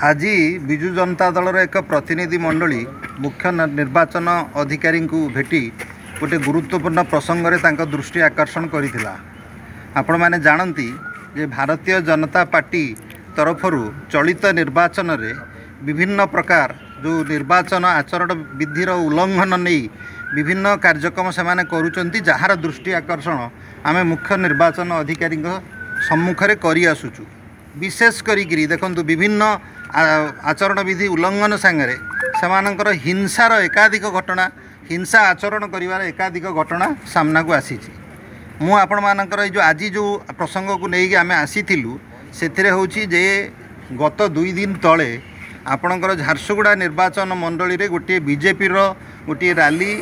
आज विजु जनता दलर एक प्रतिनिधि मंडली मुख्य निर्वाचन अधिकारी को भेटी गोटे गुरुत्वपूर्ण प्रसंग में दृष्टि आकर्षण करथिला। आपण माने जानती जे भारतीय जनता पार्टी तरफ चलित निर्वाचन रे विभिन्न प्रकार जो निर्वाचन आचरण विधिर उल्लंघन नहीं विभिन्न कार्यक्रम से करुचंती, जार दृष्टि आकर्षण आमे मुख्य निर्वाचन अधिकारी सम्मुखें करि आसुचु। विशेष करी देखंतु विभिन्न आचरण विधि उल्लंघन सांगरे सेमानंकर हिंसार एकाधिक घटना, हिंसा आचरण करिवार एकाधिक घटना सामना को आसीची। मु आपण मानकर जो आज जो प्रसंग को लेकिन आम आसीलु से होची जे गत 2 दिन तले आपणकर झारसुगुड़ा निर्वाचन मंडली रे गोटे बीजेपी रो गोटे रैली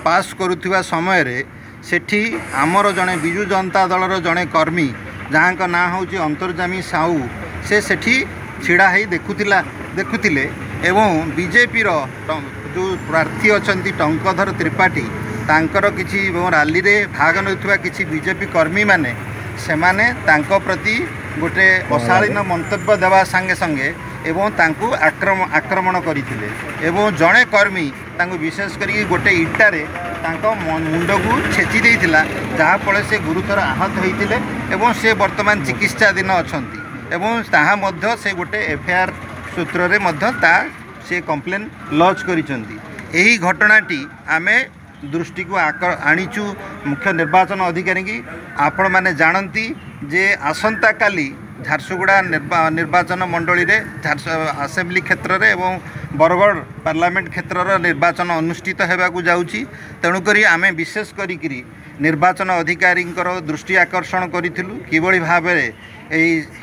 पास करुवा समय रे सेठी आमर जड़े विजु जनता दलर जड़े कर्मी जहाँ का ना हूँ अंतर्जामी साहू से सेठी छिड़ा ही देखुतिले एवं बीजेपी रो जो प्रार्थी अछंती टंकधर त्रिपाठी तांकर किछि रैली रे भाग नउथुवा किछि बीजेपी कर्मी माने सेमाने तांको प्रति गोटे अशालीन मंतव्य देवा संगे संगे एवं तांकु आक्रमण करथिले एवं जड़े कर्मी तांकु विशेष करी गोटे इटारे तांको मुंड को छेची देइथिला, जहाँ फल से गुरुतर आहत होइथिले एवं से वर्तमान चिकित्साधीन अछंती एवं ताहा मध्य से गोटे एफआईआर सूत्र रे मध्य ता से कंप्लेन लॉन्च करिसंती। एही घटनाटी आमे दृष्टि को आनीचु मुख्य निर्वाचन अधिकारी की। आपण माने जानती जे आसंता काली झारसुगुड़ा निर्वाचन मंडली रे असेंबली क्षेत्र रे एवं बरगढ़ पार्लियामेंट क्षेत्र निर्वाचन अनुष्ठित होगाकू जाउची। तेणुकरी आमे विशेष करी निर्वाचन अधिकारी दृष्टि आकर्षण करूँ किभली भाव में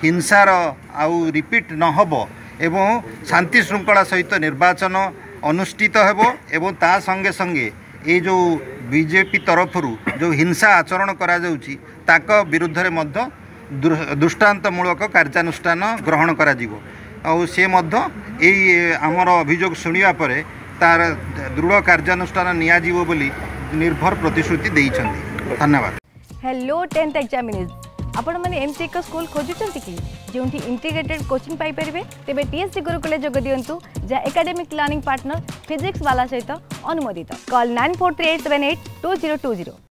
हिंसार आउ रिपीट न होबो एवं शांति श्रृंखला सहित निर्वाचन अनुष्ठित हेबो एवं ता संगे संगे ये जो बीजेपी तरफ जो हिंसा आचरण करा जाउची ताक विरुद्ध रे मध्य दृष्टांतमूलक कार्यानुष्ठान ग्रहण करा जिवो। और से मध्य एई आमर अभियोग सुनिया परे तार दृढ़ कार्यानुष्ठान निया जिवो बोली निर्भर प्रतिश्रुति देइछन्ती। धन्यवाद। हेलो 10th एग्जामिनर्स, आपण माने एमसी एक स्कूल खोजुचंती कि जोंठी इंटीग्रेटेड कोचिंग पाई परिबे तेबे टीएससी गुरुकुले जोग दियंतु जा एकेडमिक लर्निंग पार्टनर फिजिक्स वाला सहित अनुमोदित। कॉल 9438782020।